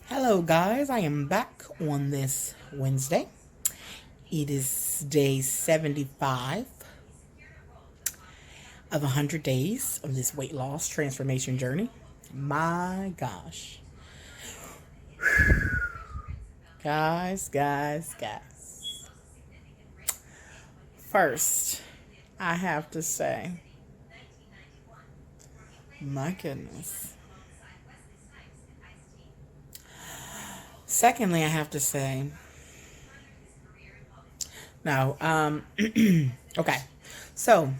Hello, guys. I am back on this Wednesday. It is day 75 of 100 days of this weight loss transformation journey. My gosh. Guys. First, I have to say, my goodness. Secondly, I have to say, now, okay. So,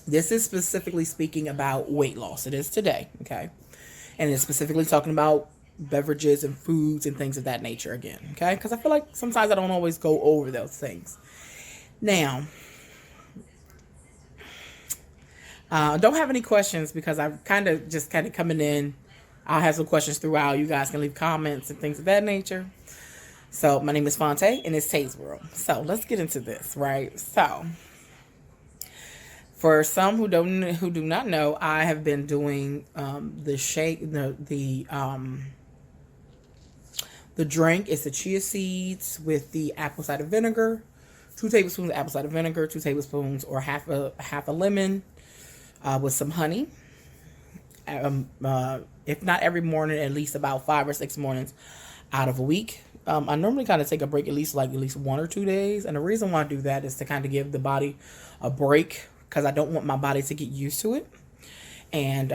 this is specifically speaking about weight loss. It is today, okay? And it's specifically talking about beverages and foods and things of that nature again, okay? Because I feel like sometimes I don't always go over those things. Now, don't have any questions because I'm kind of coming in. I'll have some questions throughout. You guys can leave comments and things of that nature. So my name is Fonte and it's Tay's World. So let's get into this, right? So for some who do not know, I have been doing the shake, the drink is the chia seeds with the apple cider vinegar, 2 tablespoons of apple cider vinegar, 2 tablespoons or half a lemon with some honey. If not every morning, at least about 5 or 6 mornings out of a week. I normally kind of take a break at least 1 or 2 days. And the reason why I do that is to kind of give the body a break because I don't want my body to get used to it. And,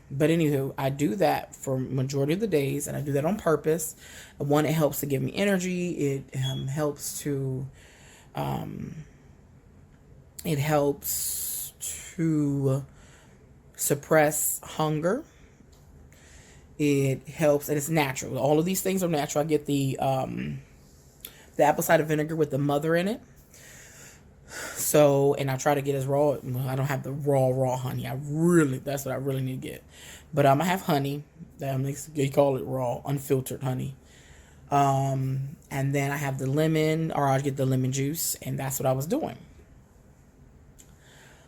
but anywho, I do that for majority of the days and I do that on purpose. One, it helps to give me energy. It helps to suppress hunger. It helps, and it's natural. All of these things are natural. I get the apple cider vinegar with the mother in it. So, and I try to get as raw. I don't have the raw honey. That's what I really need to get. But I have honey. They call it raw, unfiltered honey. And then I have the lemon, or I get the lemon juice, and that's what I was doing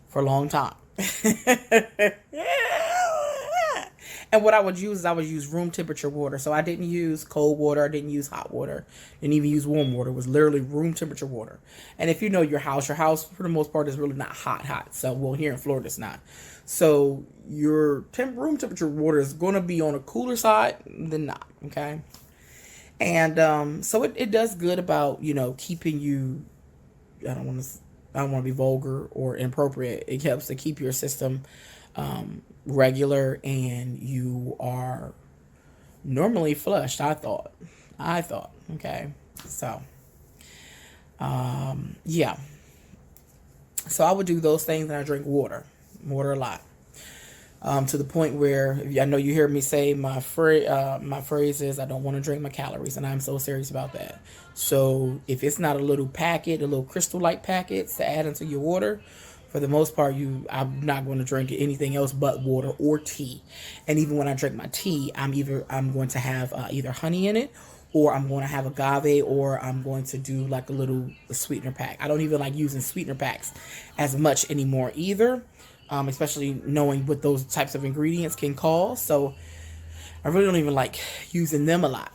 for a long time. And what I would use is room temperature water. So I didn't use cold water. I didn't use hot water. Didn't even use warm water. It was literally room temperature water. And if you know your house for the most part is really not hot. So, well, here in Florida it's not. So your room temperature water is going to be on a cooler side than not. Okay. And so it does good about, keeping you, I don't want to be vulgar or inappropriate. It helps to keep your system regular and you are normally flushed. I thought, okay. So, yeah. So I would do those things and I drink water a lot. To the point where I know you hear me say my phrase is I don't want to drink my calories, and I'm so serious about that. So if it's not a little crystal light packets to add into your water, for the most part, I'm not going to drink anything else but water or tea. And even when I drink my tea, I'm going to have either honey in it, or I'm going to have agave, or I'm going to do like a little sweetener pack. I don't even like using sweetener packs as much anymore either. Especially knowing what those types of ingredients can cause. So I really don't even like using them a lot.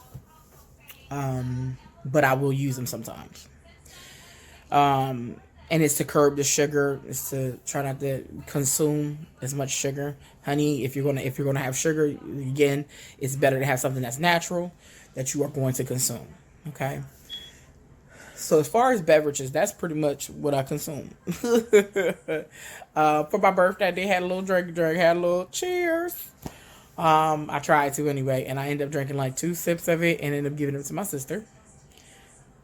But I will use them sometimes. And it's to curb the sugar. It's to try not to consume as much sugar. Honey, if you're gonna have sugar, again, it's better to have something that's natural that you are going to consume. Okay. So as far as beverages, that's pretty much what I consume. For my birthday, they had a little drink, had a little cheers. I tried to anyway, and I ended up drinking like 2 sips of it and ended up giving it to my sister,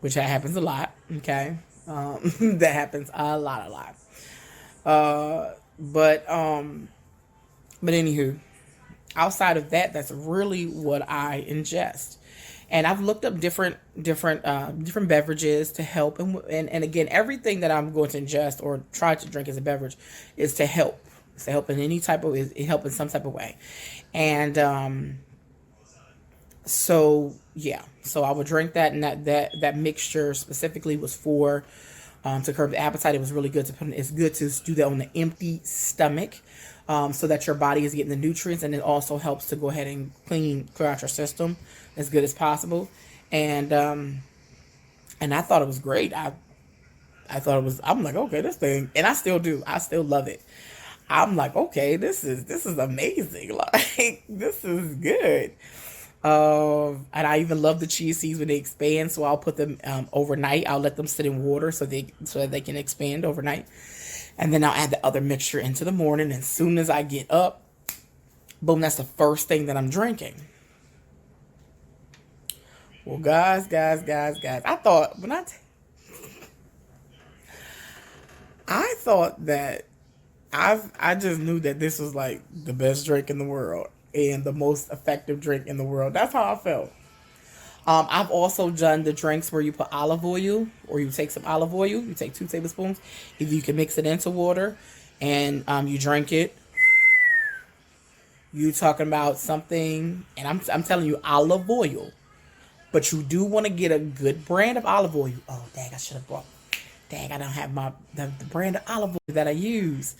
which that happens a lot. Okay. That happens a lot. But anywho, outside of that, that's really what I ingest. And I've looked up different beverages to help, and again, everything that I'm going to ingest or try to drink as a beverage is to help. It's to help in any type of it help in some type of way, and so yeah, so I would drink that, and that mixture specifically was for to curb the appetite. It was really good to put. It's good to do that on the empty stomach. so that your body is getting the nutrients, and it also helps to go ahead and clear out your system as good as possible. And I thought it was great. I thought it was. I'm like, okay, this thing, and I still do. I still love it. I'm like, okay, this is amazing. Like, this is good. And I even love the chia seeds when they expand. So I'll put them overnight. I'll let them sit in water so that they can expand overnight. And then I'll add the other mixture into the morning. And as soon as I get up, boom, that's the first thing that I'm drinking. Well, guys, I thought I thought that I just knew that this was like the best drink in the world and the most effective drink in the world. That's how I felt. I've also done the drinks where you put olive oil, or you take some olive oil, you take 2 tablespoons, if you can mix it into water, and you drink it. You talking about something, and I'm telling you, olive oil. But you do want to get a good brand of olive oil. Oh, dang, I should have brought. Dang, I don't have the brand of olive oil that I use.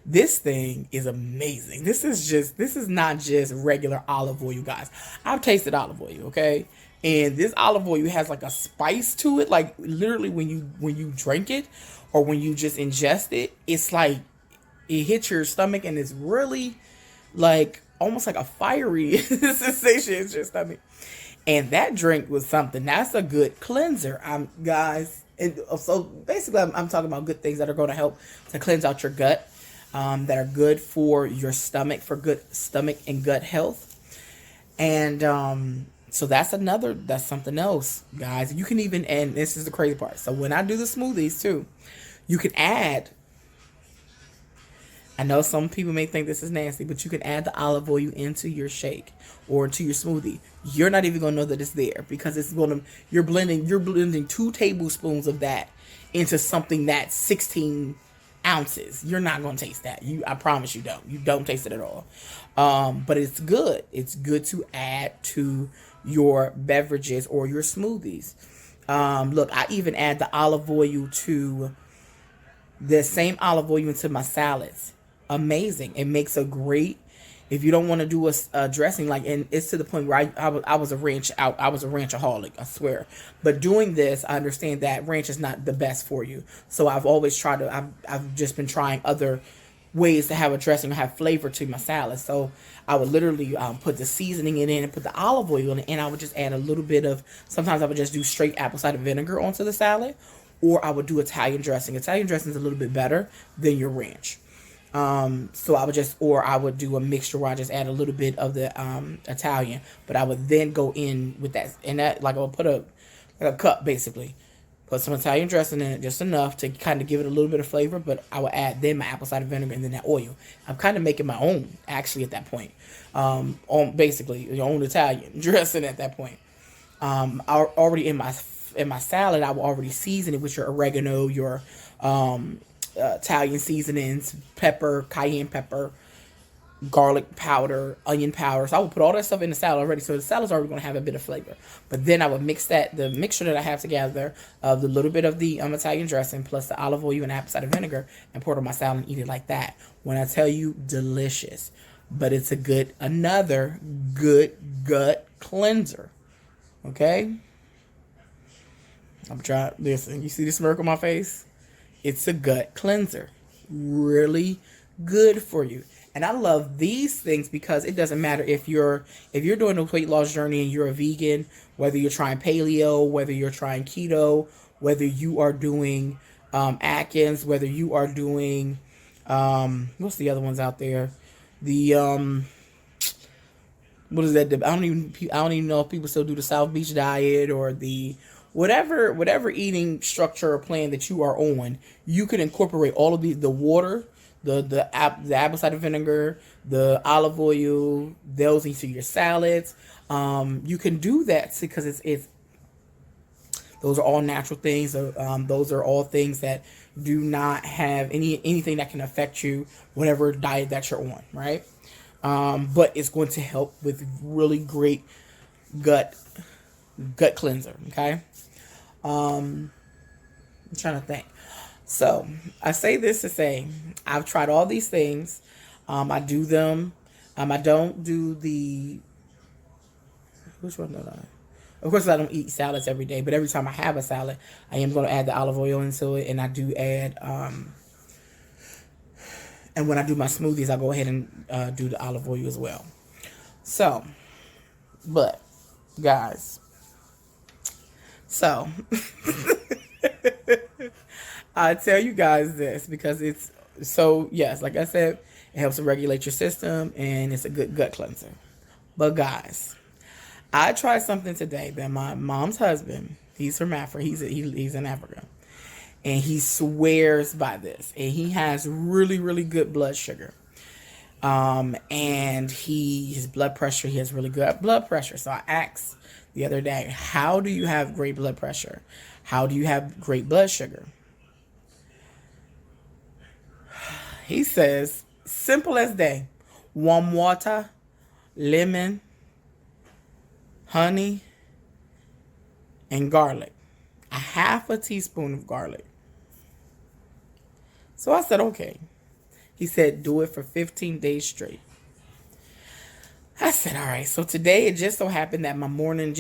This thing is amazing. This is not just regular olive oil, guys. I've tasted olive oil, okay? And this olive oil has like a spice to it. Like, literally when you drink it or when you just ingest it, it's like it hits your stomach and it's really like almost like a fiery sensation in your stomach. And that drink was something. That's a good cleanser, guys. And so basically, I'm talking about good things that are going to help to cleanse out your gut, that are good for your stomach, for good stomach and gut health. And so that's something else, guys. You can even, and this is the crazy part. So when I do the smoothies too, you can add, I know some people may think this is nasty, but you can add the olive oil into your shake or into your smoothie. You're not even gonna know that it's there because you're blending 2 tablespoons of that into something that's 16 ounces. You're not gonna taste that. I promise you don't. You don't taste it at all. But it's good. It's good to add to your beverages or your smoothies. Look, I even add the olive oil to the same olive oil into my salads. Amazing. It makes a great, if you don't want to do a dressing, like, and it's to the point where I was a ranchaholic, I swear. But doing this, I understand that ranch is not the best for you. So I've always I've just been trying other ways to have a dressing or have flavor to my salad. So I would literally put the seasoning in it and put the olive oil in it, and I would just add a little bit of, sometimes I would just do straight apple cider vinegar onto the salad, or I would do Italian dressing. Italian dressing is a little bit better than your ranch. So I would do a mixture where I just add a little bit of the Italian, but I would then go in with that, and that, like, I would put a cup, basically, put some Italian dressing in it, just enough to kind of give it a little bit of flavor, but I would add then my apple cider vinegar and then that oil. I'm kind of making my own, actually, at that point, on basically your own Italian dressing at that point. Already in my salad, I will already season it with your oregano, your Italian seasonings, pepper, cayenne pepper, garlic powder, onion powder. So I would put all that stuff in the salad already. So the salad's already going to have a bit of flavor. But then I would mix the mixture that I have together of the little bit of the Italian dressing plus the olive oil and apple cider vinegar and pour it on my salad and eat it like that. When I tell you, delicious. But it's another good gut cleanser. Okay? I'm trying, listen, you see the smirk on my face? It's a gut cleanser. Really good for you. And I love these things because it doesn't matter if you're doing a weight loss journey and you're a vegan, whether you're trying paleo, whether you're trying keto, whether you are doing Atkins, whether you are doing what's the other ones out there? The what is that? I don't even know if people still do the South Beach diet or the whatever eating structure or plan that you are on. You can incorporate all of the water, the apple cider vinegar, the olive oil, those into your salads. You can do that because it's those are all natural things. Those are all things that do not have anything that can affect you, whatever diet that you're on, right? But it's going to help with really great gut cleanser. Okay. I'm trying to think. So I say this to say I've tried all these things. I do them. I don't do the, which one did I? Of course, I don't eat salads every day, but every time I have a salad, I am going to add the olive oil into it, and I do add. And when I do my smoothies, I go ahead and do the olive oil as well. So, but guys, so I tell you guys this because it's so, yes, like I said, it helps to regulate your system and it's a good gut cleanser. But guys, I tried something today that my mom's husband, he's from Africa, he's in Africa, and he swears by this, and he has really, really good blood sugar. And his blood pressure, he has really good blood pressure. So I asked the other day, how do you have great blood pressure? How do you have great blood sugar? He says, simple as day, warm water, lemon, honey, and garlic. A half a teaspoon of garlic. So I said, okay. He said, do it for 15 days straight. I said, all right. So today it just so happened that my morning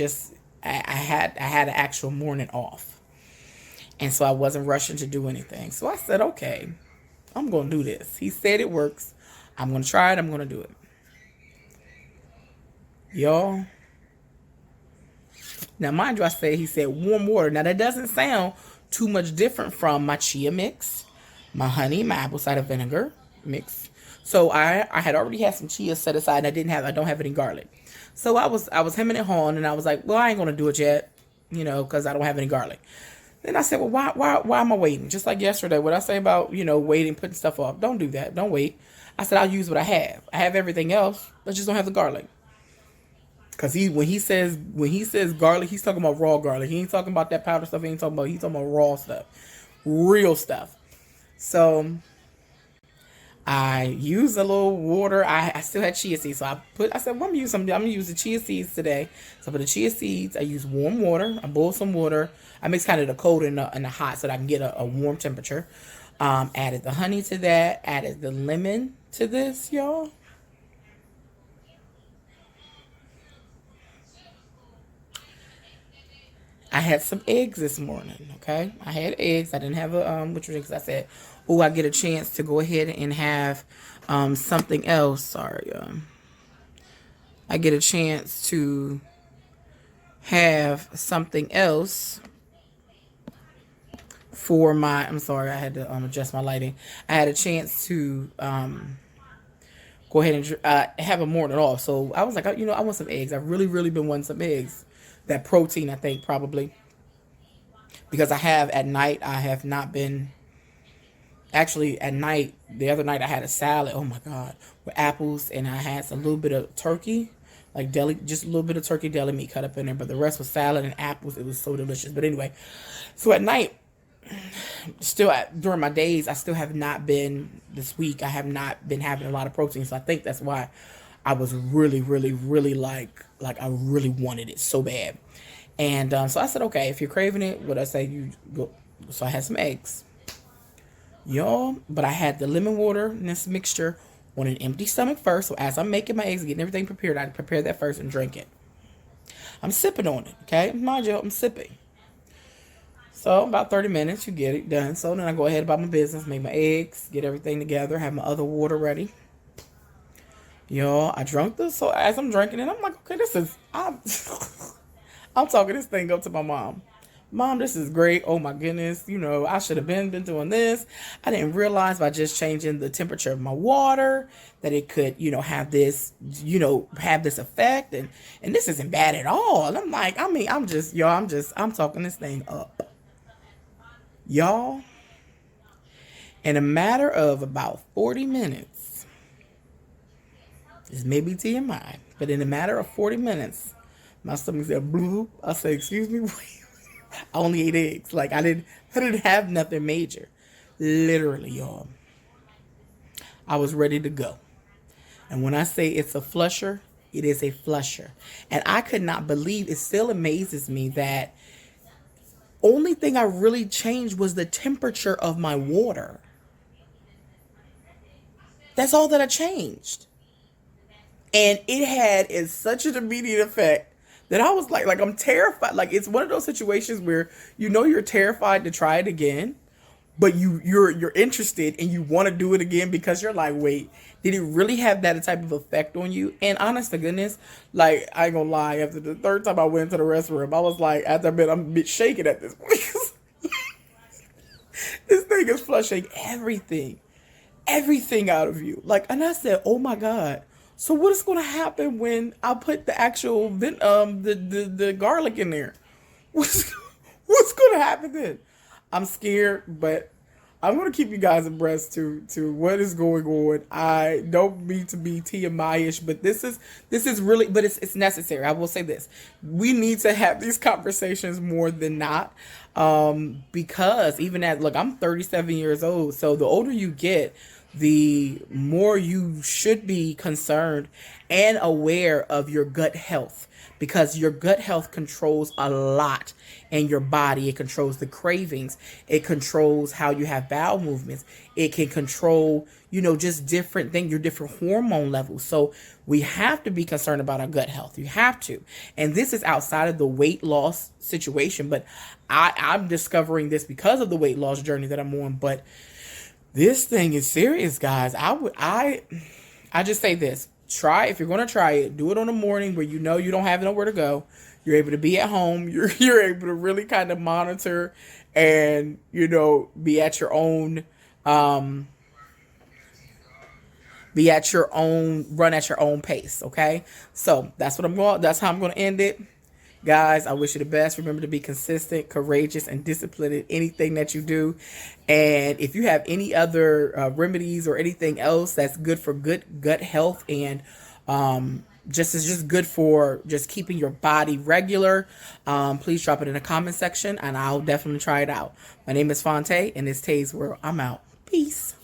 I had an actual morning off. And so I wasn't rushing to do anything. So I said, okay, I'm going to do this. He said it works. I'm going to try it. I'm going to do it. Y'all. Now, mind you, he said warm water. Now, that doesn't sound too much different from my chia mix, my honey, my apple cider vinegar mix. So I had already had some chia set aside, and I don't have any garlic. So I was hemming and hawing, and I was like, well, I ain't gonna do it yet, because I don't have any garlic. Then I said, well, why am I waiting? Just like yesterday, what I say about waiting, putting stuff off. Don't do that. Don't wait. I said I'll use what I have. I have everything else. I just don't have the garlic. Cause when he says garlic, he's talking about raw garlic. He ain't talking about that powder stuff. He's talking about raw stuff, real stuff. So I used a little water. I still had chia seeds, so I said, well, I'm gonna use the chia seeds today. So for the chia seeds, I use warm water. I boil some water. I mix kind of the cold and the hot so that I can get a warm temperature. Added the honey to that. Added the lemon to this, y'all. I had some eggs this morning, okay? I had eggs. I didn't have which was, I said, oh, I get a chance to go ahead and have something else. Sorry. I get a chance to have something else for I'm sorry, I had to adjust my lighting. I had a chance to go ahead and have a morning off. So I was like, I want some eggs. I've really, really been wanting some eggs. That protein, I think, probably. Because I have not been. Actually, at night, the other night, I had a salad, oh my God, with apples, and I had a little bit of turkey, just a little bit of turkey deli meat cut up in there, but the rest was salad and apples. It was so delicious. But anyway, so at night, during my days, I still have not been, this week, I have not been having a lot of protein, so I think that's why I was really, really, really like I really wanted it so bad. And so I said, okay, if you're craving it, what I say, you go. So I had some eggs, y'all. But I had the lemon water and this mixture on an empty stomach first. So as I'm making my eggs, getting everything prepared, I prepare that first and drink it. I'm sipping on it, okay? Mind you, I'm sipping. So about 30 minutes, you get it done. So then I go ahead about my business, make my eggs, get everything together, have my other water ready. Y'all, I drank this. So as I'm drinking it, I'm like, okay, I'm talking this thing up to my mom. Mom, this is great. Oh my goodness. I should have been doing this. I didn't realize by just changing the temperature of my water that it could, have this, have this effect. And this isn't bad at all. And I'm like, I'm talking this thing up. Y'all, in a matter of about 40 minutes, this may be TMI, but in a matter of 40 minutes, my stomach said, bloop. I said, excuse me, I only ate eggs. Like I didn't have nothing major. Literally, y'all. I was ready to go. And when I say it's a flusher, it is a flusher. And I could not believe, it still amazes me that only thing I really changed was the temperature of my water. That's all that I changed. And it had is such an immediate effect that I was like I'm terrified. Like it's one of those situations where you know you're terrified to try it again, but you're interested and you want to do it again because you're like, wait, did it really have that type of effect on you? And honest to goodness, like I ain't gonna lie, after the third time I went to the restroom, I was like, after I'm a bit shaken at this point. This thing is flushing everything out of you. Like, and I said, oh my God. So what is going to happen when I put the actual the garlic in there? What's what's going to happen then? I'm scared, but I'm going to keep you guys abreast to what is going on. I don't mean to be TMI-ish, but this is really, but it's necessary. I will say this: we need to have these conversations more than not, because even at look, I'm 37 years old, so the older you get, the more you should be concerned and aware of your gut health, because your gut health controls a lot in your body. It controls the cravings. It controls how you have bowel movements. It can control, just different things, your different hormone levels. So we have to be concerned about our gut health. You have to. And this is outside of the weight loss situation, but I'm discovering this because of the weight loss journey that I'm on. But this thing is serious, guys. I just say this. Try, if you're going to try it, do it on a morning where you know you don't have nowhere to go. You're able to be at home. You're able to really kind of monitor and, be at your own, run at your own pace. Okay. So that's how I'm going to end it. Guys, I wish you the best. Remember to be consistent, courageous, and disciplined in anything that you do. And if you have any other remedies or anything else that's good for good gut health and just good for just keeping your body regular, please drop it in the comment section and I'll definitely try it out. My name is Fonte and this Tay's World. I'm out. Peace.